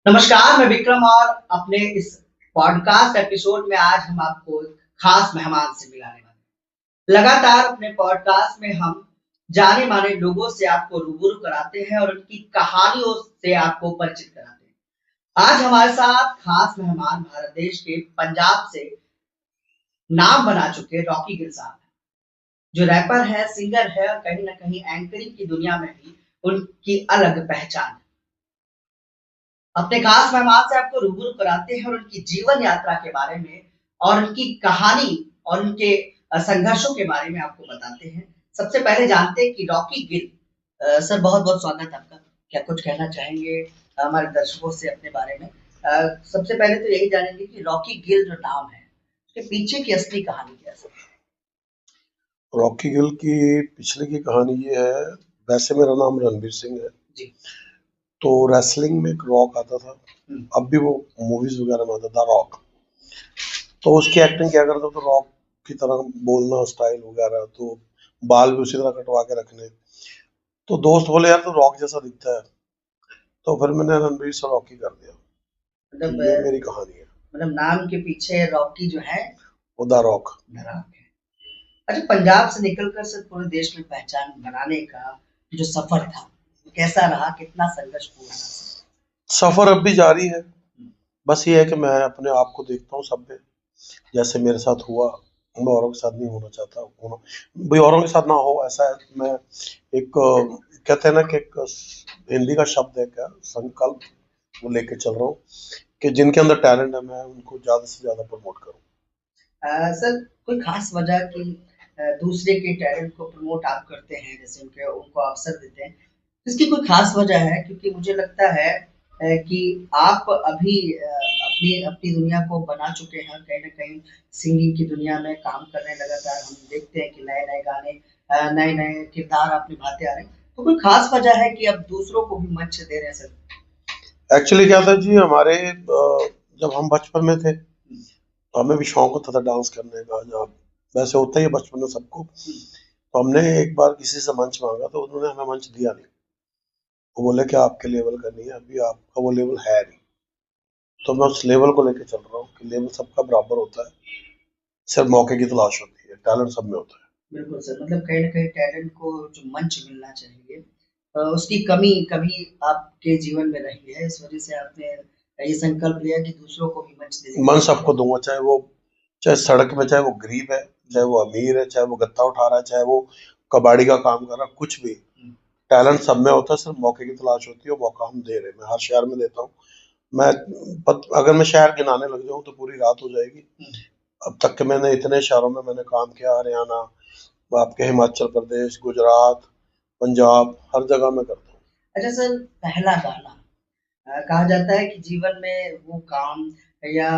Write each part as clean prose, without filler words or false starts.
नमस्कार, मैं विक्रम और अपने इस पॉडकास्ट एपिसोड में आज हम आपको एक खास मेहमान से मिलाने वाले हैं। लगातार अपने पॉडकास्ट में हम जाने-माने लोगों से आपको रूबरू कराते हैं और उनकी कहानियों से आपको परिचित कराते हैं। आज हमारे साथ खास मेहमान भारत देश के पंजाब से नाम बना चुके रॉकी गिल साहब हैं, जो रैपर है, सिंगर है और कहीं न कहीं एंकरिंग की दुनिया में भी उनकी अलग पहचान है। अपने खास मेहमान से आपको रूबरू कराते हैं और उनकी जीवन यात्रा के बारे में और उनकी कहानी और उनके संघर्षों के बारे में आपको बताते हैं। सबसे पहले जानते हैं कि रॉकी गिल सर बहुत-बहुत स्वागत है आपका। क्या कुछ कहना चाहेंगे हमारे दर्शकों से अपने बारे में? सबसे पहले तो यही जानेंगे कि रॉकी गिल जो नाम है, उसके पीछे की असली कहानी क्या है सर? रॉकी गिल की पिछले की कहानी ये है। वैसे मेरा नाम रणवीर सिंह है। जी। तो रेसलिंग में एक रॉक आता था, हुँ। अब भी वो मूवीज वगैरह में आता था रॉक। तो उसकी एक्टिंग क्या करता तो रॉक की तरह बोलना, स्टाइल वगैरह, तो बाल भी उसी तरह कटवा के रखने। तो दोस्त बोले यार तो रॉक जैसा दिखता है, तो फिर मैंने रणवीर से रॉकी कर दिया। मतलब ये मेरी कहानी है। नाम के पीछे रॉकी जो है वो द रॉक। धरा है। अच्छा, पंजाब से निकलकर सिर्फ पूरे देश में पहचान बनाने का जो सफर था, वो कैसा रहा? कितना संघर्षपूर्ण रहा? सफर अब भी जारी है। बस ये है कि मैं अपने आप को देखता हूँ सब में, जैसे मेरे साथ हुआ मैं औरों के साथ नहीं होना चाहता। होना भाई औरों के साथ ना हो ऐसा है। मैं एक कहते हैं ना कि एक हिंदी का शब्द है क्या, संकल्प, वो लेके चल रहा हूँ कि जिनके अंदर टैलेंट है मैं उनको ज्यादा से ज्यादा प्रमोट करूँ। सर, कोई खास वजह कि दूसरे के टैलेंट को प्रमोट आप करते हैं, जैसे उनके उनको अवसर देते हैं, इसकी कोई खास वजह है? क्योंकि मुझे लगता है कि आप अभी अपनी अपनी दुनिया को बना चुके हैं, कहीं न कहीं सिंगिंग की दुनिया में काम कर रहे हैं लगातार। हम देखते हैं कि नए-नए गाने नए-नए किरदार आप निभाते आ रहे हैं। तो कोई खास वजह है कि अब दूसरों को भी मंच दे रहे हैं सर? एक्चुअली क्या था जी, हमारे जब हम बचपन में थे तो हमें भी शौक होता था डांस करने का। जब वैसे होता ही है बचपन में सबको, तो हमने एक बार किसी से मंच मांगा तो उन्होंने हमें मंच दिया नहीं। वो बोले कि आपके लेवल का नहीं है, अभी आपका वो लेवल है नहीं। तो मैं उस लेवल को लेके चल रहा हूँ कि लेवल सबका बराबर होता है, सिर्फ मौके की तलाश होती है, टैलेंट सब में होता है। बिल्कुल सर, मतलब कहीं न कहीं टैलेंट को जो मंच मिलना चाहिए उसकी कमी कभी आपके जीवन में रही है, इस वजह से आपने ये संकल्प लिया कि दूसरों को भी मंच देने मन का। सबको दूंगा, चाहे वो, चाहे सड़क में, चाहे वो गरीब है, चाहे वो अमीर है, चाहे वो गत्ता उठा रहा है, चाहे वो कबाड़ी का काम कर रहा है, कुछ भी। हुँ, टैलेंट सब में होता है, सिर्फ मौके की तलाश होती है। वो मौका हम दे रहे हैं, मैं हर शहर में देता हूँ। मैं अगर मैं शहर गिनाने लग जाऊँ तो पूरी रात हो जाएगी। हुँ। अब तक के मैंने इतने शहरों में मैंने काम किया, हरियाणा, आपके हिमाचल प्रदेश, गुजरात, पंजाब, हर जगह मैं करता हूँ। अच्छा सर, पहला गाना कहा जाता है कि जीवन में वो काम या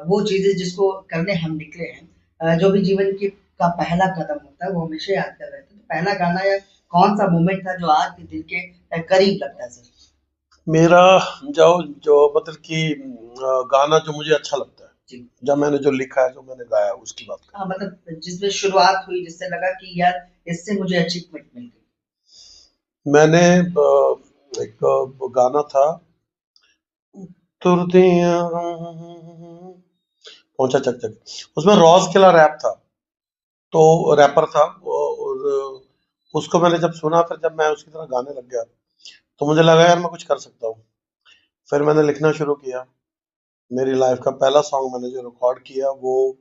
वो चीज़ें जिसको करने हम निकले हैं, जो भी जीवन की का पहला कदम होता है, वो हमेशा याद कर रहते हैं। तो पहला गाना या कौन-सा मोमेंट था जो आज भी दिल के करीब लगता है सर? मेरा जो जो मतलब कि गाना जो मुझे अच्छा लगता है, जी। जब मैंने जो लिखा है, जो मैंने गाया, उसकी बात हाँ, करूँ। मतलब जिसमें शुरुआत हुई, जिससे लगा कि यार इससे मुझे अचीवमेंट मिल गई। मैंने एक गाना था, तुरदिया पहुंचा चक चक, उसमें रॉस किला रैप था। तो रैपर था और उसको मैंने जब सुना, फिर जब मैं उसकी तरह गाने लग गया तो मुझे लगा यार मैं कुछ कर सकता हूँ। फिर मैंने लिखना शुरू किया। मेरी लाइफ का पहला सॉन्ग मैंने जो रिकॉर्ड किया वो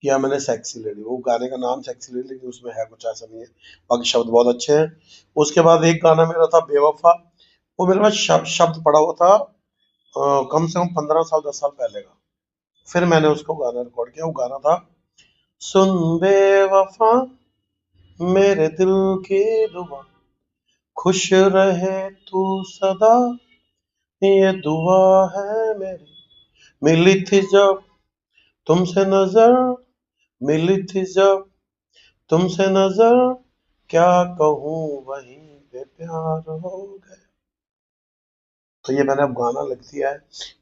किया मैंने सेक्सी लेडी। वो गाने का नाम सेक्सी लेडी, लेकिन उसमें है कुछ ऐसा नहीं है, बाकी शब्द बहुत अच्छे हैं। उसके बाद एक गाना मेरा था बेवफा। वो मेरे पास शब्द पड़ा हुआ था कम से कम 15 साल 10 साल पहले का। फिर मैंने उसको गाना रिकॉर्ड किया। वो गाना था, सुन बेवफा मेरे दिल की दुआ, खुश रहे तू सदा, ये दुआ है मेरी। मिली थी जब तुमसे नजर, मिली थी जब तुमसे नजर, क्या कहूँ वहीं पे प्यार हो गया। तो ये मैंने अब गाना लिख दिया है,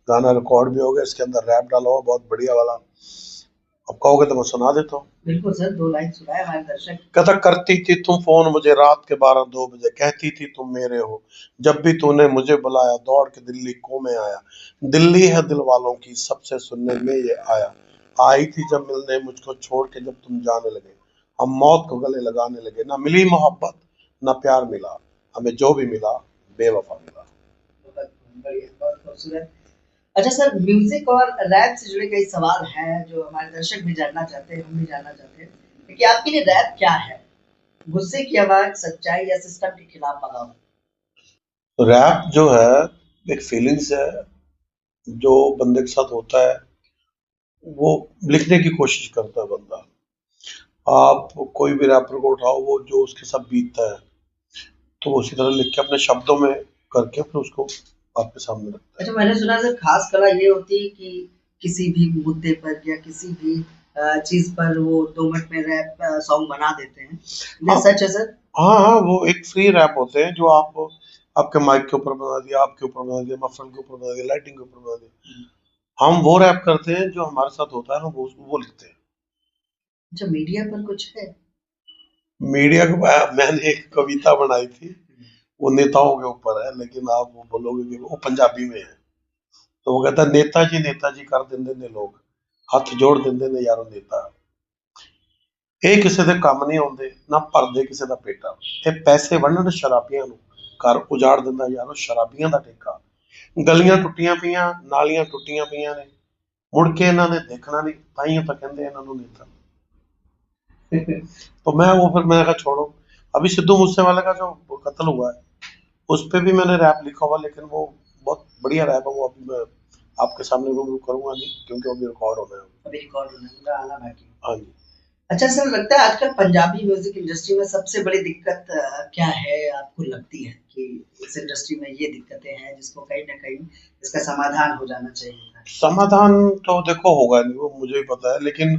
गाना रिकॉर्ड भी हो गया, इसके अंदर रैप डाला हुआ बहुत बढ़िया वाला। अब कहोगे तो मैं सुना देता हूँ। बिल्कुल सर, 2 लाइन सुनाएँ हमारे दर्शक। कहता, करती थी तुम फोन मुझे रात के 12-2 बजे, कहती थी तुम मेरे हो, जब भी तूने मुझे बुलाया दौड़ के दिल्ली को में आया, दिल्ली है दिल वालों की सबसे सुनने में ये आया, आई थी जब मिलने मुझको छोड़ के जब तुम जाने लगे, हम मौत को गले लगाने लगे, ना मिली मोहब्बत ना प्यार मिला, हमें जो भी मिला बेवफा मिला। बहुत बढ़िया, बहुत खूबसूरत। अच्छा सर, म्यूज़िक और रैप से जुड़े कई सवाल हैं जो हमारे दर्शक भी जानना चाहते हैं, हम भी जानना चाहते हैं कि आपके लिए रैप क्या है? गुस्से की आवाज़, सच्चाई या सिस्टम के खिलाफ बगावत? रैप जो है एक फीलिंग्स है, जो बंदे के साथ होता है वो लिखने की कोशिश करता है बंदा। आप कोई भी रैपर को उठाओ, वो जो उसके साथ बीतता है तो उसी तरह लिख के अपने शब्दों में करके फिर उसको आपके सामने रखता है। अच्छा, मैंने सुना सर खास कला ये होती है कि किसी भी मुद्दे पर या किसी भी चीज़ पर वो 2 मिनट में रैप सॉन्ग बना देते हैं। ये हाँ सच है सर? हाँ हाँ, वो एक फ्री रैप होते हैं जो आप आपके माइक के ऊपर बना दिया, आपके ऊपर बना दिया, मफलर के ऊपर बना दिया, लाइटिंग के ऊपर बना दिया। हम वो रैप करते हैं जो हमारे साथ होता है, हम वो लिखते हैं। अच्छा, मीडिया पर कुछ है? मीडिया के मैंने एक कविता बनाई थी, वो नेताओं के ऊपर है, लेकिन आप वो बोलोगे कि वो पंजाबी में है। तो वो कहता है, नेताजी कर देंदे ने लोग, हथ जोड़ देंदे ने यारों नेता, ਇਹ ਕਿਸੇ ਦੇ ਕੰਮ ਨਹੀਂ ਆਉਂਦੇ ਨਾ ਭਰਦੇ ਕਿਸੇ ਦਾ ਪੇਟਾ, ਇਹ ਪੈਸੇ ਵੰਡਣ ਸ਼ਰਾਬੀਆਂ ਨੂੰ, ਘਰ ਉਜਾੜ ਦਿੰਦਾ ਯਾਰੋ ਸ਼ਰਾਬੀਆਂ ਦਾ ਠੇਕਾ, ਗਲੀਆਂ ਟੁੱਟੀਆਂ ਪਈਆਂ ਨਾਲੀਆਂ ਟੁੱਟੀਆਂ ਪਈਆਂ ਨੇ, ਮੁੜ ਕੇ ਇਹਨਾਂ ਨੇ ਦੇਖਣਾ नहीं, ਤਾਈਓ ਤਾਂ ਕਹਿੰਦੇ ਇਹਨਾਂ ਨੂੰ नेता। तो मैं वो फिर मैंने कहा छोड़ो। अभी सिद्धू मूसेवाले का जो कत्ल हुआ है उस पे भी मैंने रैप लिखा हुआ, लेकिन वो बहुत बढ़िया रैप है, वो अभी मैं आपके सामने रूबरू करूंगा नहीं क्योंकि अभी रिकॉर्ड होना है। अभी रिकॉर्ड होना है, पूरा आना बाकी है। हाँ जी। अच्छा सर, लगता है आजकल पंजाबी म्यूजिक इंडस्ट्री में सबसे बड़ी दिक्कत क्या है आपको लगती है कि इस इंडस्ट्री में ये दिक्कतें हैं जिसको कहीं ना कहीं इसका समाधान हो जाना चाहिए था? समाधान तो देखो होगा नहीं, वो मुझे ही पता है, लेकिन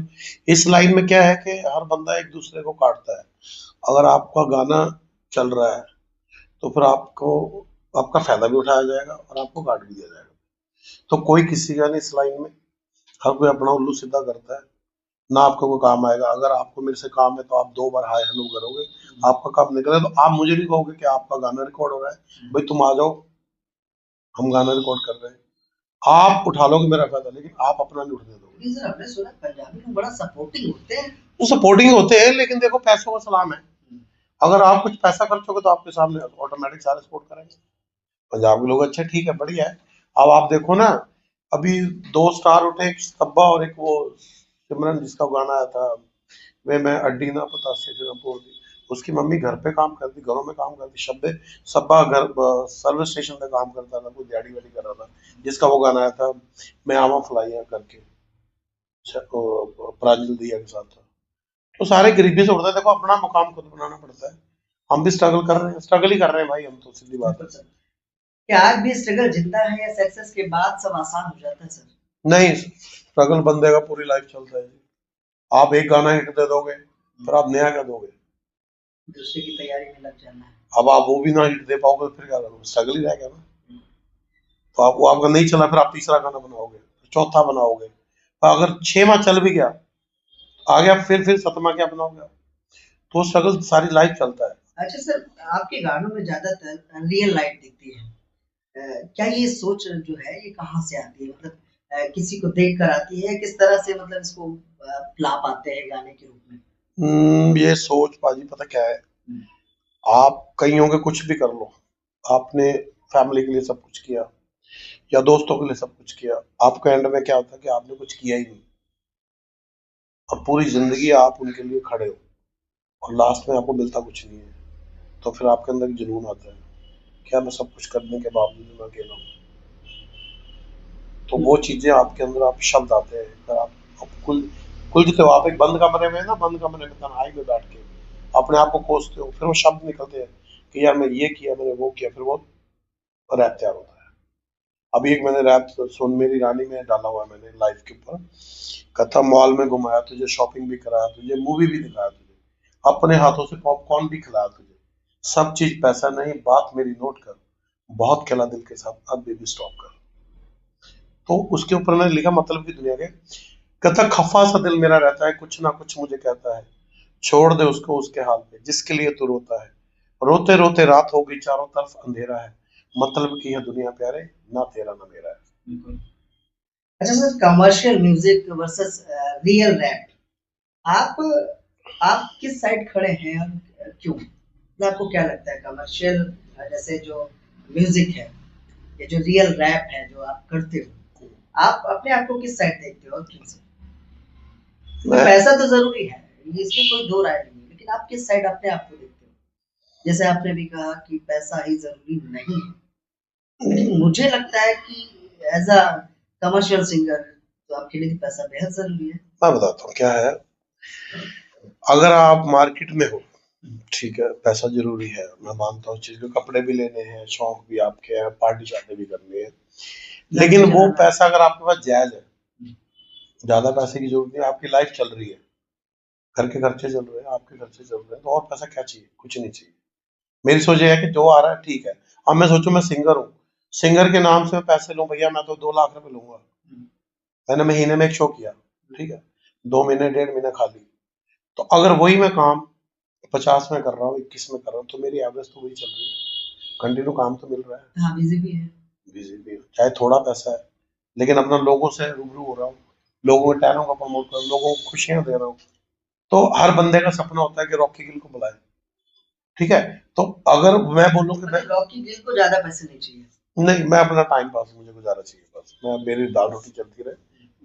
इस लाइन में क्या है कि हर बंदा एक दूसरे को काटता है। अगर आपका गाना चल रहा है तो फिर आपको आपका फायदा भी उठाया जाएगा और आपको काट भी दिया जाएगा। तो कोई किसी का नहीं इस लाइन में, हर कोई अपना उल्लू सीधा करता है, ना आपको कोई काम आएगा। अगर आपको मेरे से काम है तो आप 2 बार हाय हेलो करोगे, आपका काम निकले तो आप मुझे नहीं कहोगे कि आपका गाना रिकॉर्ड हो रहा है, भाई तुम आ जाओ हम गाना रिकॉर्ड कर रहे हैं, आप उठा लोगे मेरा फायदा, लेकिन आप अपना नहीं उठने दोगे। लेकिन सर हमने सुना पंजाबी लोग बड़ा सपोर्टिंग होते हैं। वो सपोर्टिंग होते हैं, लेकिन देखो पैसों का सलाम है, अगर आप कुछ पैसा खर्चोगे तो आपके सामने ऑटोमेटिक सारे सपोर्ट करेंगे। पंजाब के लोग अच्छे, ठीक है, बढ़िया है। अब आप देखो ना, अभी 2 स्टार उठे, एक सब्बा और एक वो सिमरन जिसका गाना आया था, वे मैं अड्डी ना पता से फिर बोल दी। उसकी मम्मी घर पे काम करती, घरों में काम करती, शब्बे सब्बा घर सर्विस स्टेशन पे काम करता था, कोई दिहाड़ी वाड़ी कर रहा था, जिसका वो गाना आया था, मैं आवा फलाइया करके, प्रांजल दिया के साथ था। तो सारे गरीबी से उठते हैं, देखो अपना मुकाम खुद बनाना पड़ता है। हम भी स्ट्रगल कर रहे हैं, स्ट्रगल ही कर रहे हैं भाई, हम तो सीधी बात है। बिल्कुल सर। क्या आज भी स्ट्रगल जिंदा है या सक्सेस के बाद सब आसान हो जाता है सर? नहीं, स्ट्रगल बंदे का पूरी लाइफ चलता है जी। आप एक गाना हिट दे दोगे फिर आप नया क्या दोगे, दूसरे की तैयारी में लग जाना है। अब आप वो भी ना हिट दे पाओगे तो फिर क्या करोगे, स्ट्रगल ही रहेगा ना। तो आप वो आपका नहीं चला, फिर आप तीसरा गाना बनाओगे, फिर चौथा बनाओगे, तो अगर 6वां चल भी गया आ गया, फिर 7वां क्या बनाओगे आप? तो स्ट्रगल सारी लाइफ चलता है। अच्छा सर, आपके गानों में ज्यादातर रियल लाइफ दिखती है। क्या ये सोच जो है ये कहाँ से आती है, मतलब किसी को देख कर आती है, किस तरह से मतलब इसको ला पाते हैं गाने के रूप में? ये सोच पाजी पता क्या है, आप कहीं होंगे कुछ भी कर लो, आपने फैमिली के लिए सब कुछ किया या दोस्तों के लिए सब कुछ किया, आपका एंड में क्या होता है कि आपने कुछ किया ही नहीं, अब पूरी जिंदगी आप उनके लिए खड़े हो और लास्ट में आपको मिलता कुछ नहीं है, तो फिर आपके अंदर एक जुनून आता है, क्या मैं सब कुछ करने के बावजूद मैं अकेला हूँ। तो वो चीजें आपके अंदर, आप शब्द आते हैं, अगर आप कुलझते हो, आप एक बंद कमरे में ना, बंद कमरे में तन्हाई में बैठ के अपने आप को कोसते हो, फिर वो शब्द निकलते हैं कि यार मैं ये किया, मैंने वो किया, फिर वो रैप तैयार होता है। अभी एक मैंने रैप सुन मेरी रानी में डाला हुआ है मैंने लाइव के ऊपर, कथा मॉल में घुमाया तुझे, शॉपिंग भी कराया तुझे, मूवी भी दिखाया तुझे, अपने हाथों से पॉपकॉर्न भी खिलाया तुझे, सब चीज पैसा नहीं, बात मेरी नोट कर, बहुत खेला दिल के साथ, अब बेबी स्टॉप कर। तो उसके ऊपर मैंने लिखा मतलब की दुनिया के कहता खफा सा दिल मेरा रहता है, कुछ ना कुछ मुझे कहता है, छोड़ दे उसको उसके हाल पे जिसके लिए तू रोता है। रोते रोते रात हो गई, चारों तरफ अंधेरा है, मतलब की है दुनिया प्यारे, ना तेरा ना मेरा है। बिल्कुल। अच्छा sir, commercial music versus real rap, आप आप किस साइड खड़े हैं और क्यों? मतलब आपको क्या लगता है कमर्शियल जैसे जो म्यूजिक है, ये जो रियल रैप है जो आप करते हो, आप अपने आप को किस साइड देखते हो और क्यों से? क्योंकि मैं पैसा तो ज़रूरी है, इसमें कोई दो राय नहीं है, लेकिन आप किस साइड अपने आप को देखते हो? जैसे आपने भी कहा कि पैसा ही ज़रूरी नहीं है, लेकिन मुझे लगता है कि एज़ अ कमर्शियल सिंगर तो आपके लिए पैसा बेहद ज़रूरी है। मैं बताता हूँ क्या है। अगर आप मार्केट में हो, ठीक है, पैसा जरूरी है, मैं मानता हूँ चीज को, कपड़े भी लेने हैं, शौक भी आपके हैं, पार्टी शादी भी करनी है, लेकिन वो पैसा अगर आपके पास जायज है, ज्यादा पैसे की जरूरत नहीं, आपकी लाइफ चल रही है, घर के खर्चे चल रहे हैं, आपके खर्चे चल रहे हैं, तो और पैसा क्या चाहिए? कुछ नहीं चाहिए। मेरी सोच ये है कि जो आ रहा है ठीक है। अब मैं सोचूं मैं सिंगर हूँ, सिंगर के नाम से मैं पैसे लूं, भैया मैं तो 2 लाख रुपए लूंगा। मैंने महीने में एक शो किया, ठीक है, 2 महीने 1.5 महीने खाली, तो अगर वही मैं काम 50 में कर रहा हूँ, 21 में कर रहा हूँ, तो मेरी एवरेज तो वही चल रही है, कंटिन्यू काम तो मिल रहा है। हाँ, बिज़ी भी है। बिजी भी हूँ, चाहे थोड़ा पैसा है, लेकिन अपना लोगों से रूबरू हो रहा हूँ, लोगों के टैलेंट को प्रमोट कर रहा हूँ, लोगों को खुशियां दे रहा हूँ। तो हर बंदे का सपना होता है कि रॉकी गिल को बुलाए, ठीक है। तो अगर मैं बोलूँ कि मैं, मतलब रॉकी गिल को ज़्यादा पैसे नहीं चाहिए। नहीं, मैं अपना टाइम पास मुझे गुजारा चाहिए, बस मैं, मेरी दाल रोटी चलती रहे,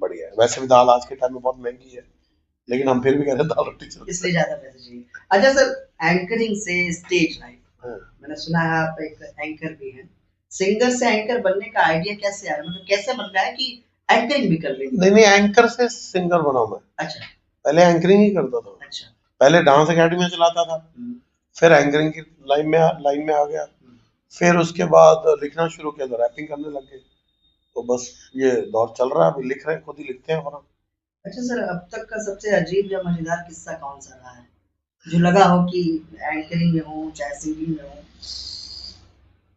बढ़िया है। वैसे भी दाल आज के टाइम में बहुत महंगी है, लेकिन हम फिर भी कह रहे हैं दाल रोटी चलती इसलिए ज़्यादा पैसे चाहिए। अच्छा सर, एंकरिंग से स्टेज लाइफ, है। मैंने सुना है आप एक एंकर भी हैं। सिंगर से एंकर बनने का आइडिया कैसे आया? मतलब कैसे बन गया है कि एंकरिंग भी कर लेंगे? नहीं नहीं, एंकर से सिंगर बना मैं। अच्छा, पहले एंकरिंग ही करता था, अच्छा। पहले डांस एकेडमी में चलाता था, फिर एंकरिंग की लाइन में आ गया, फिर उसके बाद लिखना शुरू किया तो रैपिंग करने लग गए। तो बस ये दौर चल रहा है, अभी लिख रहे हैं, खुद ही लिखते हैं फौरन। अच्छा सर, अब तक का सबसे अजीब या मज़ेदार किस्सा कौन-सा रहा है? जो लगा हो कि एंकरिंग में हो, चाहे सिंगिंग में हो,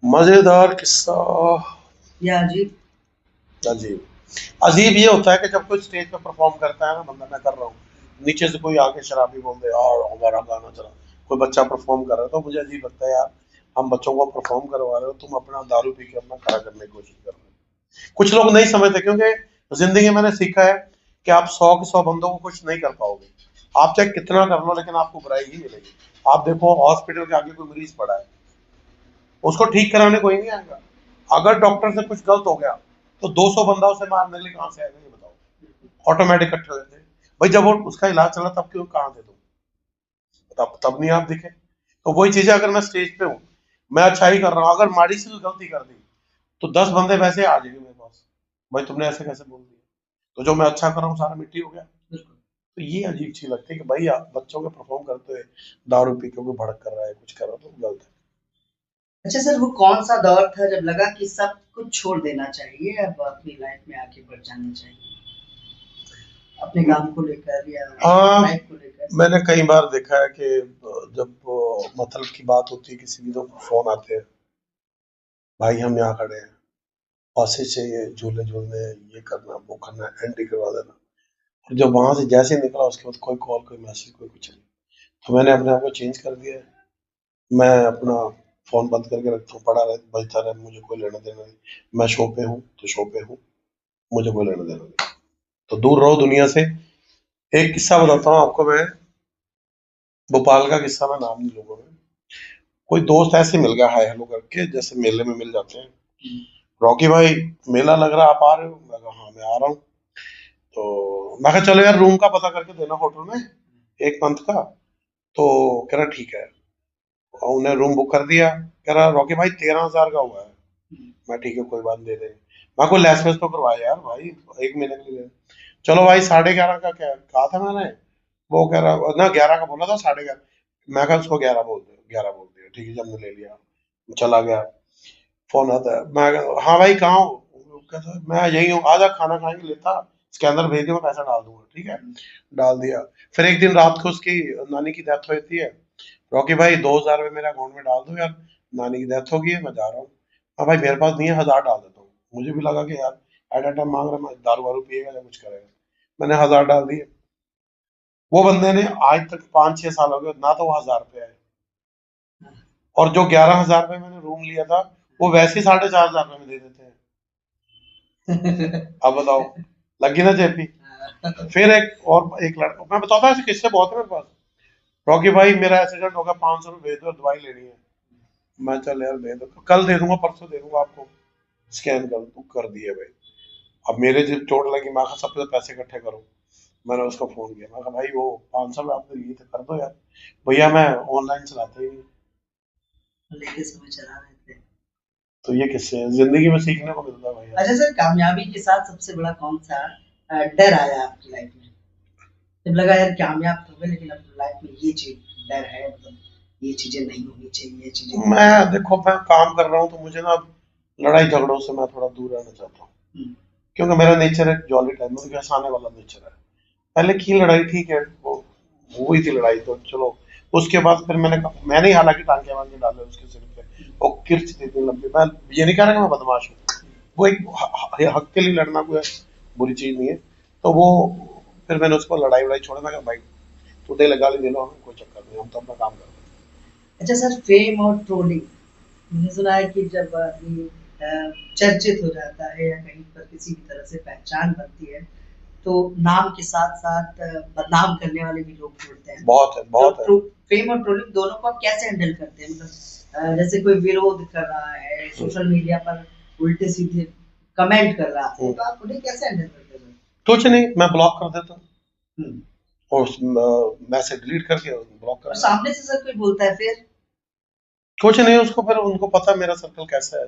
मजेदार किस्सा, या अजीब? अजीब अजीब ये होता है कि जब कोई स्टेज पे परफॉर्म करता है ना बंदा, मैं कर रहा हूँ, नीचे से कोई आके शराबी बोल दे यार हमारा गाना चला, कोई बच्चा परफॉर्म कर रहा है, तो मुझे अजीब लगता है यार, हम बच्चों को परफॉर्म करवा रहे हो, तुम अपना दारू पी के अपना खड़ा करने की कोशिश कर रहे हो। कुछ लोग नहीं समझते, क्योंकि जिंदगी में मैंने सीखा है कि आप 100 के 100 बंदों को खुश नहीं कर पाओगे, आप चाहे कितना कर लो, लेकिन आपको बुराई ही मिलेगी। आप देखो हॉस्पिटल के आगे कोई मरीज पड़ा है, उसको ठीक कराने कोई नहीं आएगा, अगर डॉक्टर से कुछ गलत हो गया तो 200 बंदा उसे मारने के लिए कहां से आएगा, ये बताओ, ऑटोमेटिक इकट्ठे हो जाते हैं। भाई जब वो उसका इलाज चला तब क्यों, कहाँ थे तुम, तब नहीं आप दिखे। तो वही चीज है, अगर मैं स्टेज पे हूँ, मैं अच्छा ही कर रहा हूँ, अगर माड़ी सी भी गलती कर दी तो 10 बंदे वैसे आ जाएंगे मेरे पास, भाई तुमने ऐसे कैसे बोल दिया, तो जो मैं अच्छा कर रहा हूँ सारा मिट्टी हो गया। तो ये अजीब चीज लगती है कि भाई आप बच्चों के परफॉर्म करते हुए दारू पी के कोई भड़क कर रहा है, कुछ कर रहा है, तो गलत है। अच्छा सर, वो कौन-सा दौर था जब लगा कि सब कुछ छोड़ देना चाहिए, अब अपनी लाइफ में आगे बढ़ जाना चाहिए? अपने काम को लेकर या हाँ, लाइफ को लेकर? मैंने कई बार देखा है कि जब मतलब की बात होती है किसी की, तो फोन आते हैं, भाई हम यहाँ खड़े हैं, पासे से ये झूले झूलने हैं, ये करना वो करना है, एंट्री करवा देना। और जब वहां से जैसे ही निकला उसके बाद कोई कॉल, कोई मैसेज, कोई कुछ नहीं। तो मैंने अपने आप को चेंज कर दिया है, मैं अपना फोन बंद करके रखता हूँ, पड़ा रहे बजता रहे, मुझे कोई लेना देना नहीं। मैं शो पे हूँ तो शो पे हूँ, मुझे कोई लेना देना नहीं, तो दूर रहो दुनिया से। एक किस्सा बताता हूँ आपको मैं, भोपाल का किस्सा, मैं नाम नहीं लूंगा मैं। कोई दोस्त ऐसे मिल गया हाय हेलो करके, जैसे मेले में मिल जाते हैं, रॉकी भाई मेला लग रहा है, आप आ रहे हो? मैं कहा हाँ मैं आ रहा हूँ। तो मैं कहा चलो यार रूम का पता करके देना होटल में, 1 मंथ का। तो कह रहा ठीक है, और उन्हें रूम बुक कर दिया। कह रहा रॉकी भाई 13,000 का हुआ है। मैं ठीक है कोई बात नहीं, दे देंगे। मैं कोई लेस वेस तो करवाया यार भाई, 1 महीने के लिए। चलो भाई 11:30 का क्या कहा था मैंने, वो कह रहा ना 11 का बोला था, 11:30। मैं कहा उसको 11 बोल दो, 11 बोल दिया, ठीक है जब हमने ले लिया, चला गया। फोन आता है, मैं हाँ भाई कहाँ हो? वो कहता है मैं यही हूँ, आजा खाना खाएंगे, लेता स्कैनर भेज दिया, मैं पैसा डाल दूंगा, ठीक है। डाल दिया। फिर एक दिन रात को उसकी नानी की डेथ होती है, रॉकी भाई 2,000 रुपये मेरे अकाउंट में डाल दो यार, नानी की डेथ हो गई है, मैं जा रहा हूँ। हाँ भाई मेरे पास नहीं है, 1,000 डाल देता हूँ। मुझे भी लगा कि यार एट अ टाइम मांग रहा है, मैं दारू वारू पिएगा या कुछ करेगा। मैंने 1000 डाल दिए। वो बंदे ने आज तक 5-6 साल हो गए ना तो वो 1000 रुपये आए, और जो 11,000 रुपये मैंने रूम लिया था वो वैसे ही 4,500 रुपये में दे देते हैं। अब बताओ, लगी ना जेपी। फिर एक लड़का, मैं बताता हूँ ऐसे किस्से बहुत है मेरे पास। रॉकी भाई मेरा एक्सीडेंट हो गया, 500 रुपये भेज दो, दवाई लेनी है। मैं चल यार भेज दो, कल दे दूंगा, परसों दे दूंगा आपको, स्कैन कर दिए भाई। अब मेरे जब चोट लगी, मैं कहा सबसे पैसे इकट्ठे करो। मैंने उसको फोन किया, मैं कहा भाई वो 500 रुपये आपने लिए थे, कर दो यार। भैया मैं ऑनलाइन चलाते ही नहीं। लेके समय चला रहे थे। तो ये किस्से हैं, जिंदगी में सीखने को मिलता है भैया। अच्छा सर, कामयाबी के साथ सबसे बड़ा कौन सा डर आया आपकी लाइफ में, जब लगा यार कामयाब तो हुए लेकिन अब लाइफ में ये चीज डर है, मतलब ये चीजें नहीं होनी चाहिए, ये चीजें मैं देखो, मैं काम कर रहा हूँ तो मुझे ना अब लड़ाई झगड़ों से मैं थोड़ा दूर रहना चाहता हूँ, हम्म, क्योंकि मेरा नेचर है जॉली टाइम, मुझे हंसाने वाला नेचर है। पहले की लड़ाई ठीक है, वो हुई थी लड़ाई तो चलो, उसके बाद फिर मैंने ही हालांकि टांके वांके डाले उसके सिर पे, वो किर्च थी इतनी लंबी। मैं ये नहीं कह रहा कि मैं बदमाश हूँ, वो एक हक के लिए लड़ना कोई बुरी चीज नहीं है। तो वो फिर मैंने उसको लड़ाई वड़ाई छोड़ा, मैं कहा भाई तू दे गाली दे लो, हमें कोई चक्कर नहीं, हम तो अपना काम करते अच्छा सर, फेम और ट्रोलिंग, मैंने सुना है कि जब आदमी चर्चित हो जाता है या कहीं पर किसी भी तरह से पहचान बनती है, तो नाम के साथ साथ बदनाम करने वाले भी लोग जुड़ते हैं। हैं। बहुत है, बहुत है। तो फेम और ट्रोलिंग दोनों को आप कैसे हैंडल करते हैं, मतलब जैसे कोई विरोध कर रहा है सोशल मीडिया पर, उल्टे सीधे कमेंट कर रहा है, तो आप उन्हें कैसे हैंडल करते हैं? कुछ नहीं, मैं ब्लॉक कर देता हूँ, हम्म, और मैसेज डिलीट करके ब्लॉक कर और देता हूँ। सामने से सर कोई बोलता है फिर? कुछ नहीं, उसको फिर उनको पता है मेरा सर्कल कैसा है,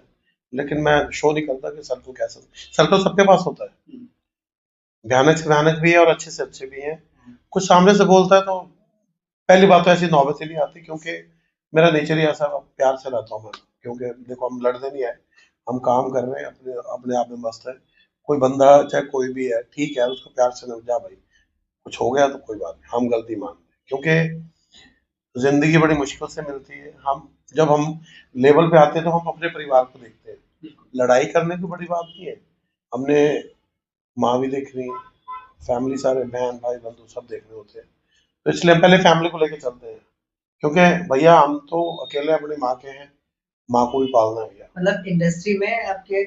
लेकिन मैं शो नहीं करता कि सर्कल कैसा है। सर्कल सबके पास होता है, हम्म, भयानक से भयानक भी है और अच्छे से अच्छे भी हैं। हम्म, कुछ सामने से बोलता है तो पहली बात तो ऐसी नौबत ही नहीं आती, क्योंकि मेरा नेचर ही ऐसा, प्यार से रहता हूँ मैं। क्योंकि देखो हम लड़ने नहीं आए, हम काम कर रहे हैं, अपने अपने आप में मस्त है। कोई बंदा चाहे कोई भी है, ठीक है, उसको प्यार से समझा भाई, कुछ हो गया तो कोई बात नहीं, हम गलती मान लें, क्योंकि जिंदगी बड़ी मुश्किल से मिलती है। हम जब हम लेवल पे आते हैं तो हम अपने परिवार को देखते हैं, लड़ाई करने की बड़ी बात नहीं है। हमने माँ भी देखनी है, फैमिली, सारे बहन भाई बंधु सब देखने होते हैं, तो इसलिए हम पहले फैमिली को लेके चलते हैं। क्योंकि भैया हम तो अकेले अपनी माँ के हैं, माँ को भी पालना है भैया। मतलब इंडस्ट्री में आपके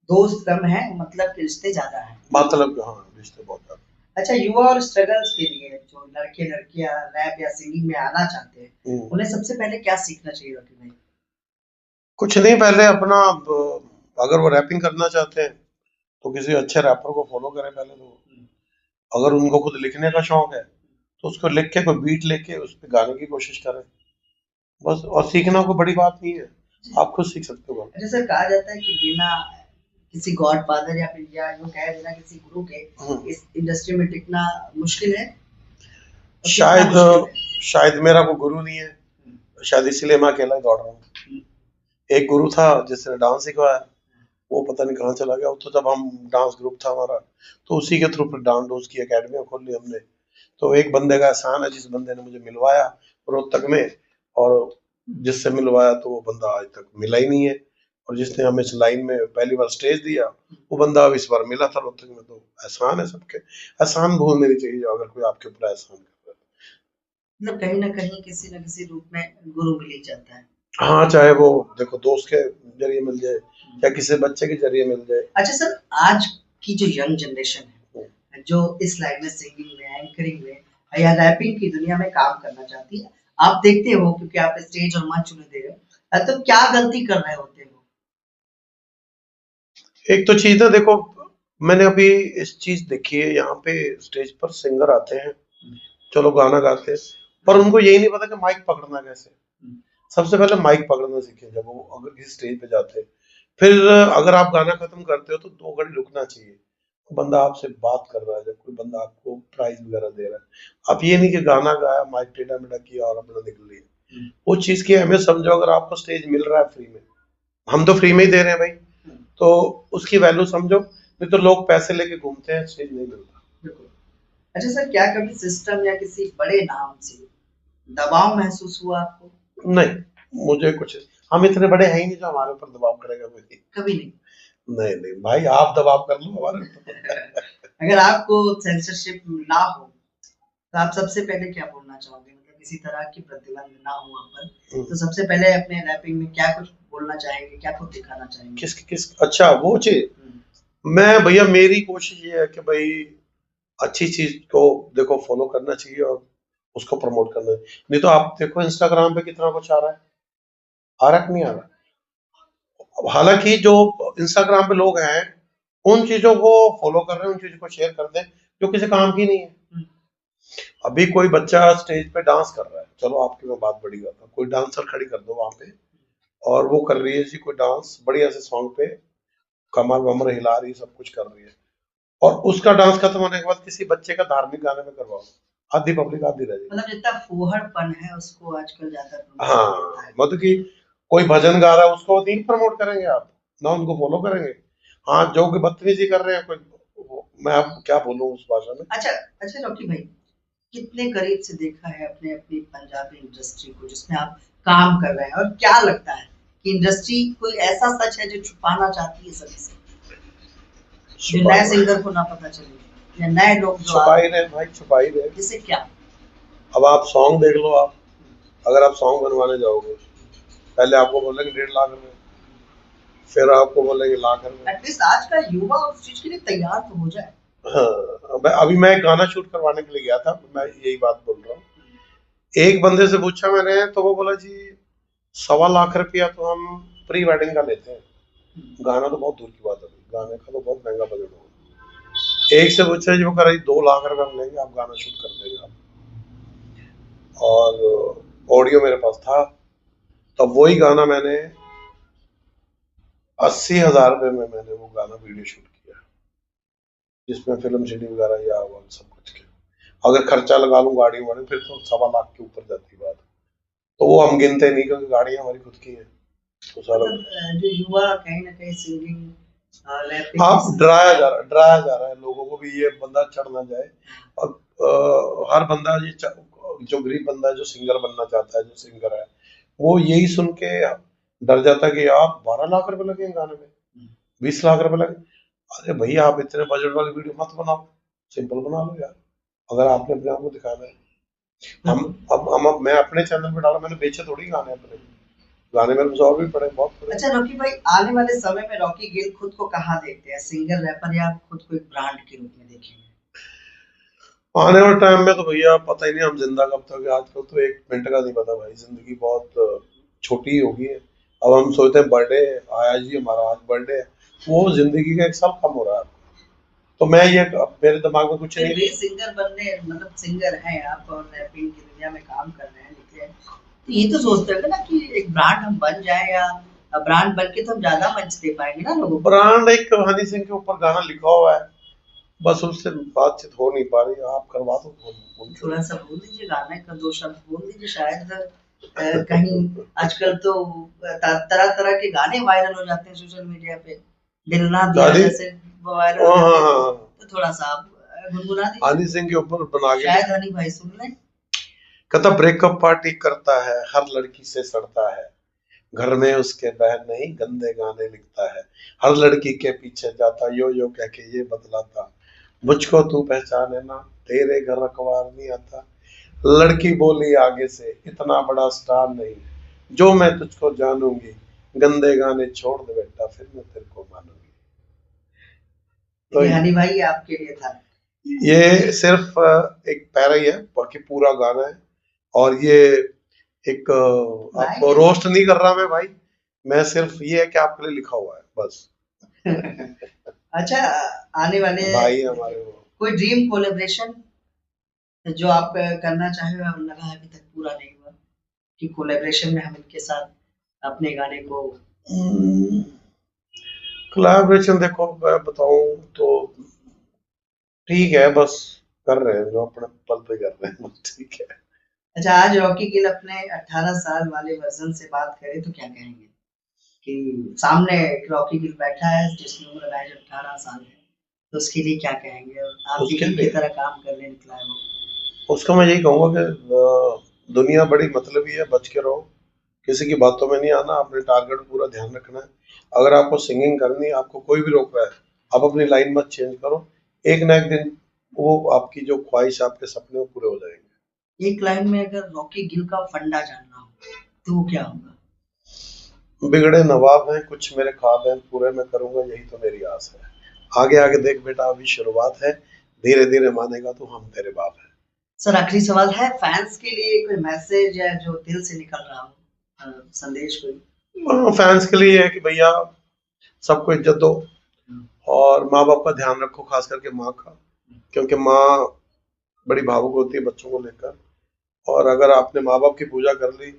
दोस्त कम हैं, मतलब कि रिश्ते ज्यादा हैं। मतलब हाँ, रिश्ते बहुत ज्यादा। अच्छा, युवा और स्ट्रगल्स के लिए जो लड़के लड़कियां रैप या सिंगिंग में आना चाहते हैं, उन्हें सबसे पहले क्या सीखना चाहिए रॉकी भाई? कुछ नहीं, पहले अपना अगर वो रैपिंग करना चाहते हैं तो किसी अच्छे रैपर को फॉलो करें पहले तो। अगर उनको खुद लिखने का शौक है तो उसको लिख के कोई बीट लेके उस पर गाने की कोशिश करें, बस। और सीखना कोई बड़ी बात नहीं है, आप खुद सीख सकते हो। जैसे कहा जाता है कि बिना किसी गॉड फादर या फिर या यूं कहे बिना किसी गुरु के इस इंडस्ट्री में टिकना मुश्किल है, और कितना शायद मुश्किल है? शायद मेरा कोई गुरु नहीं है, शायद इसीलिए मैं अकेला ही दौड़ रहा हूँ। एक गुरु था जिसने डांस सिखाया, वो पता नहीं कहाँ चला गया। तो जब हम डांस ग्रुप था हमारा, तो उसी के थ्रू फिर डांस डोस की अकेडमी खोल ली हमने। तो एक बंदे का एहसान है, जिस बंदे ने मुझे मिलवाया रोहतक में, और जिससे मिलवाया तो वो बंदा आज तक मिला ही नहीं है, और जिसने हमें इस लाइन में पहली बार स्टेज दिया वो बंदा अब इस बार मिला था रोहतक में। तो एहसान है सबके, एहसान भूलने नहीं चाहिए अगर कोई आपके ऊपर एहसान कर रहा मतलब कहीं ना कहीं किसी न किसी रूप में गुरु मिल ही जाता है। है। हाँ, चाहे वो देखो दोस्त के जरिए मिल जाए या किसी बच्चे के जरिए मिल जाए। अच्छा सर, आज की जो यंग जनरेशन है, जो इस लाइन में सिंगिंग में, एंकरिंग में या रैपिंग की दुनिया में काम करना चाहती है, आप देखते हो क्योंकि आप स्टेज और मंच उन्हें दे रहे हो, तो क्या गलती कर रहे होते हो? एक तो चीज ना देखो, मैंने अभी इस चीज देखी है, यहाँ पे स्टेज पर सिंगर आते हैं, चलो गाना गाते हैं, पर उनको यही नहीं पता कि माइक पकड़ना कैसे। सबसे पहले माइक पकड़ना सीखे जब वो अगर किसी स्टेज पे जाते हैं। फिर अगर आप गाना खत्म करते हो तो 2 घड़ी रुकना चाहिए, तो बंदा आपसे बात कर रहा है, जब कोई बंदा आपको प्राइज वगैरह दे रहा है, आप ये नहीं कि गाना गाया माइक टेढ़ा मेढ़ा किया और अपना निकल लिया। वो चीज की हमें समझो, अगर आपको स्टेज मिल रहा है फ्री में, हम तो फ्री में ही दे रहे हैं भाई, तो उसकी वैल्यू समझो, नहीं तो लोग पैसे लेके घूमते हैं, स्टेज नहीं मिलता। बिल्कुल। अच्छा सर, क्या कभी सिस्टम या किसी बड़े नाम से दबाव महसूस हुआ आपको? नहीं, मुझे कुछ, हम इतने बड़े हैं ही नहीं जो हमारे ऊपर दबाव करेगा कोई। कभी नहीं? नहीं नहीं भाई, आप दबाव कर लो हमारे ऊपर। अगर आपको सेंसरशिप ना हो तो आप सबसे पहले क्या बोलना चाहोगे, मतलब किसी तरह की प्रतिबंध ना हो वहाँ पर, तो सबसे पहले अपने रैपिंग में क्या कुछ बोलना चाहेंगे, क्या कुछ दिखाना चाहेंगे? किस अच्छा वो चीज मैं भैया मेरी कोशिश ये है कि भाई अच्छी चीज को देखो फॉलो करना चाहिए और उसको प्रमोट करना है। नहीं तो आप देखो इंस्टाग्राम पे कितना कुछ आ रहा है कि नहीं आ रहा। हालांकि जो इंस्टाग्राम पे लोग हैं उन चीजों को फॉलो कर रहे हैं, उन चीजों को शेयर कर दें जो किसी काम की नहीं है। अभी कोई बच्चा स्टेज पे डांस कर रहा है, चलो आपकी मैं बात बड़ी करता हूँ, कोई डांसर खड़ी कर दो वहां पे और वो कर रही है जी कोई डांस बढ़िया से सॉन्ग पे, कमर वमर हिला रही है, सब कुछ कर रही है, और उसका डांस खत्म होने के बाद किसी बच्चे का धार्मिक गाने में करवाओ, आधी पब्लिक आधी रह जाएगी। मतलब जितना फूहड़पन है उसको आजकल ज्यादा हाँ मतलब कि कोई भजन गा रहा है उसको नहीं प्रमोट करेंगे आप, ना उनको फॉलो करेंगे। हाँ जो कि बदतमीजी कर रहे हैं कोई, मैं अब क्या बोलूं उस भाषा में। अच्छा अच्छा रॉकी भाई, कितने करीब से देखा है अपने अपनी पंजाबी इंडस्ट्री को जिसमें आप काम कर रहे हैं, और क्या लगता है कि इंडस्ट्री कोई ऐसा सच है जो छुपाना चाहती है सभी से, जो नए सिंगर को ना पता चले, या नए लोग जो छुपा ही रहे भाई, छुपा ही रहे। जिससे क्या? अब आप सॉन्ग देख लो, आप अगर आप सॉन्ग बनवाने जाओगे पहले आपको बोलेंगे 1.5 लाख रुपए, फिर आपको बोलेंगे लाख रुपए। एटलीस्ट आज का युवा उस चीज के लिए तैयार तो हो जाए। हाँ अभी मैं एक गाना शूट करवाने के लिए गया था, मैं यही बात बोल रहा हूँ। एक बंदे से पूछा मैंने तो वो बोला जी 1.25 लाख रुपया तो हम प्री वेडिंग का लेते हैं। गाना तो बहुत दूर की बात है, गाने का तो बहुत महंगा बजट होगा। एक से पूछा जी वो कह रहा 2 लाख रुपए हम लेंगे, आप गाना शूट कर देंगे आप। और ऑडियो मेरे पास था, तब वही गाना मैंने 80,000 रुपए में मैंने वो गाना वीडियो शूट किया, जिसमें फिल्म सिटी वगैरह या वो सब कुछ किया। अगर खर्चा लगा लूं गाड़ी वाड़ी फिर तो 1.25 लाख के ऊपर जाती बात, तो वो हम गिनते नहीं क्योंकि गाड़ियां हमारी खुद की हैं तो सारा मतलब जो युवा कहीं ना कहीं सिंगिंग रैपिंग आप डराया जा रहा है लोगों को भी, ये बंदा चढ़ ना जाए। अब हर बंदा जो गरीब बंदा है जो सिंगर बनना चाहता है, जो सिंगर है, वो यही सुन के डर जाता है कि यार 12 लाख रुपए लगेंगे गाने में, 20 लाख रुपए लगे। अरे भैया आप इतने बजट वाली वीडियो मत बनाओ, सिंपल बना लो यार, अगर आपने अपने आप को दिखाना है। अब मैं अपने चैनल पे डाला, मैंने बेचे थोड़ी गाने अपने, गाने मेरे पास और भी पड़े, बहुत पड़े। अच्छा रॉकी भाई, आने वाले समय में रॉकी गिल खुद को कहाँ देखते हैं, सिंगर रैपर या खुद को एक ब्रांड के रूप में देखेंगे? आने वाले टाइम में तो भैया पता ही नहीं हम जिंदा कब तक है, आजकल तो 1 मिनट का नहीं पता भाई, जिंदगी बहुत छोटी हो गई है। अब हम सोचते हैं बर्थडे आया जी हमारा, आज बर्थडे है, वो जिंदगी का 1 साल कम हो रहा है। तो मैं ये मेरे दिमाग में कुछ फिर नहीं। भी सिंगर बनने, मतलब सिंगर हैं आप और रैपिंग की दुनिया में काम कर रहे हैं, निकले हैं, तो ये तो सोचते होंगे ना कि एक ब्रांड हम बन जाए, या ब्रांड बन के तो हम ज्यादा मंच दे पाएंगे ना लोगों को। ब्रांड एक हनी सिंह के ऊपर गाना लिखा हुआ है, बस उससे बातचीत हो नहीं पा रही, आप करवा दो थोड़ा सा बोल दीजिए, गाने का 2 शब्द बोल दीजिए, शायद कहीं आजकल तो तरह तरह के गाने वायरल हो जाते हैं सोशल मीडिया पे, दिल ना दिया जैसे वायरल हो जाते हैं, तो थोड़ा सा आप गुनगुना दीजिए हनी सिंह के ऊपर बना के, शायद हनी भाई सुन लें। कहता ब्रेकअप पार्टी करता है, हर लड़की से सड़ता है, घर में उसके बहन नहीं गंदे गाने लिखता है, हर लड़की के पीछे जाता यो कह के ये बतलाता, मुझको तू पहचाने ना तेरे घर अखबार नहीं आता, लड़की बोली आगे से इतना बड़ा स्टार नहीं, जो मैं तुझको जानूंगी, गंदे गाने छोड़ दे बेटा फिर मैं तेरे को मानूंगी। तो ये हनी भाई आपके लिए था। ये सिर्फ एक पैरा ही है, बाकी पूरा गाना है। और ये एक आपको रोस्ट नहीं कर रहा मैं भाई, मैं सिर्फ ये है कि आपके लिए लिखा हुआ है बस। अच्छा, आने वाले भाई हमारे वो कोई ड्रीम कोलैबोरेशन जो आप करना चाहे, लगा है अभी तक पूरा नहीं हुआ, कि कोलैबोरेशन में हम इनके साथ अपने गाने को। कोलैबोरेशन देखो मैं बताऊं तो ठीक है, बस कर रहे हैं जो अपने पल पे कर रहे हैं, बस ठीक है। अच्छा, आज रॉकी गिल अपने 18 साल वाले वर्जन से बात करें तो क्या कहेंगे, कि सामने एक रॉकी गिल बैठा है जिसकी उम्र महज 18 साल है, तो उसके लिए क्या कहेंगे, और आप की तरह काम करने निकला है वो। उसको मैं यही कहूंगा कि दुनिया बड़ी मतलबी है, बच के रहो, किसी की बातों में नहीं आना, अपने टारगेट पूरा ध्यान रखना है। अगर आपको सिंगिंग करनी है, आपको कोई भी रोक रहा है, आप अपनी लाइन मत चेंज करो, एक ना एक दिन वो आपकी जो ख्वाहिश, आपके सपने वो पूरे हो जाएंगे। एक लाइन में अगर रॉकी गिल का फंडा जानना हो तो वो क्या होगा? बिगड़े नवाब हैं कुछ मेरे ख्वाब हैं, पूरे मैं करूंगा यही तो मेरी आस है। आगे आगे देख बेटा, अभी शुरुआत है, धीरे धीरे मानेगा तो हम तेरे बाप हैं। सर आखिरी सवाल है, फैंस के लिए कोई मैसेज है जो दिल से निकल रहा हो, संदेश कोई? फैंस के लिए है कि भैया सबको इज्जत दो और माँ बाप का ध्यान रखो, खास करके माँ का, क्योंकि माँ बड़ी भावुक होती है बच्चों को लेकर। और अगर आपने माँ बाप की पूजा कर ली,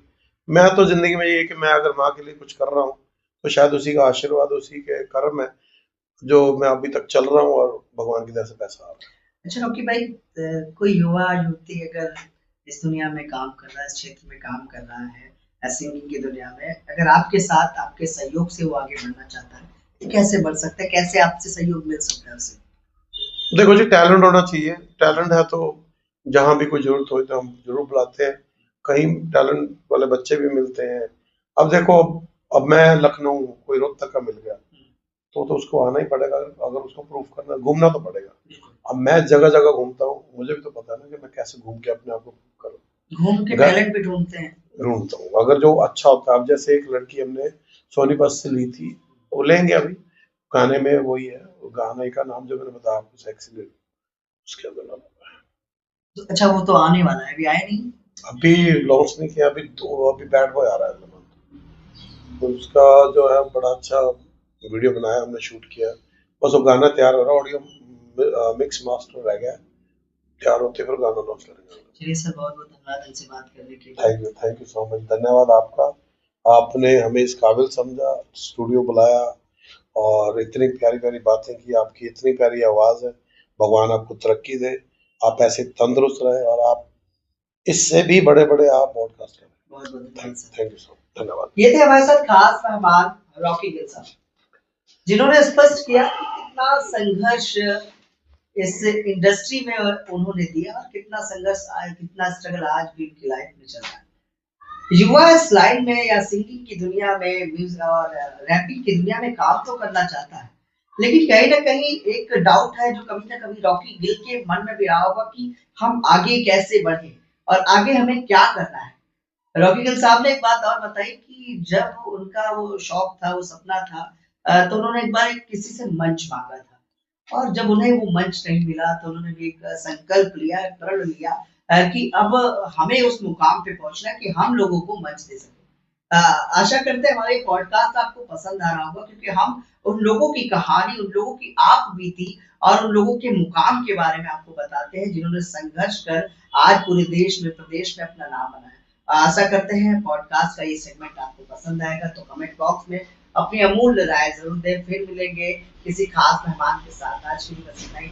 मैं तो जिंदगी में ये है कि मैं अगर माँ के लिए कुछ कर रहा हूँ तो शायद उसी का आशीर्वाद, उसी के कर्म है जो मैं अभी तक चल रहा हूँ और भगवान की दया से पैसा आ रहा है। अच्छा रॉकी भाई, कोई युवा युवती अगर इस दुनिया में काम कर रहा है, इस क्षेत्र में काम कर रहा है, सिंगिंग की दुनिया में, अगर आपके साथ आपके सहयोग से वो आगे बढ़ना चाहता है तो कैसे बढ़ सकता है, कैसे आपसे सहयोग मिल सकता है उसे? देखो जी, टैलेंट होना चाहिए। टैलेंट है तो जहाँ भी कोई जरूरत हो तो हम जरूर बुलाते हैं। कहीं टैलेंट वाले बच्चे भी मिलते हैं। अब देखो, अब मैं लखनऊ हूँ, कोई रोहतक का मिल गया तो उसको आना ही पड़ेगा। अगर उसको प्रूफ करना, घूमना तो पड़ेगा। अब मैं जगह जगह घूमता हूँ, मुझे भी तो पता है ना कि मैं कैसे घूम के अपने आप को प्रूव करूँ। घूम के घर टैलेंट भी ढूंढते हैं। ढूंढता हूँ, अगर जो अच्छा होता है। अब जैसे एक लड़की हमने सोनीपत से ली थी, वो लेंगे अभी गाने में, वही है वो गाने का नाम जो मैंने बताया आपको, सेक्सी लेडी, उसके अंदर नाम। तो अच्छा वो तो आने वाला है, अभी आया नहीं? अभी लॉन्च नहीं किया, अभी बैड बॉय आ रहा है। तो उसका जो है बड़ा अच्छा वीडियो बनाया हमने, शूट किया। बस वो गाना तैयार हो रहा है, ऑडियो मिक्स मास्टर रह गया है, तैयार होते फिर गाना लॉन्च करेंगे। चलिए सर, बहुत बहुत धन्यवाद हमसे बात करने के लिए। थैंक यू सो मच, धन्यवाद आपका। आपने हमें इस काबिल समझा, स्टूडियो बुलाया और इतनी प्यारी प्यारी बातें की। आपकी इतनी प्यारी आवाज़ है, भगवान आपको तरक्की दे, आप ऐसे तंदुरुस्त रहे और आप इससे भी बड़े बड़े आप पॉडकास्ट करें। बहुत बहुत धन्यवाद sir. Thank you so much, धन्यवाद। ये थे हमारे साथ खास मेहमान रॉकी गिल साहब, जिन्होंने स्पष्ट किया कि कितना संघर्ष इस इंडस्ट्री में उन्होंने दिया और कितना संघर्ष आज, कितना स्ट्रगल आज भी उनकी लाइफ में चल रहा है। युवा इस लाइन में या सिंगिंग की दुनिया में, म्यूजिक और रैपिंग की दुनिया में काम तो करना चाहता है, लेकिन कहीं ना कहीं एक डाउट है जो कभी ना कभी रॉकी गिल के मन में भी रहा होगा कि हम आगे कैसे बढ़े और आगे हमें क्या करना है। रॉकी गिल साहब ने एक बात और बताई कि जब उनका वो शौक था, वो सपना था, तो उन्होंने एक बार किसी से मंच मांगा था और जब उन्हें वो मंच नहीं मिला तो उन्होंने भी एक संकल्प लिया, प्रण लिया कि अब हमें उस मुकाम पे पहुंचना है कि हम लोगों को मंच दे सके। आशा करते हैं हमारे पॉडकास्ट आपको पसंद आ रहा होगा, क्योंकि हम उन लोगों की कहानी, उन लोगों की आप बीती और उन लोगों के मुकाम के बारे में आपको बताते हैं जिन्होंने संघर्ष कर आज पूरे देश में, प्रदेश में अपना नाम बनाया। आशा करते हैं पॉडकास्ट का ये सेगमेंट आपको पसंद आएगा, तो कमेंट बॉक्स में अपनी अमूल्य राय जरूर दें। फिर मिलेंगे किसी खास मेहमान के साथ। आज के लिए बस इतना ही।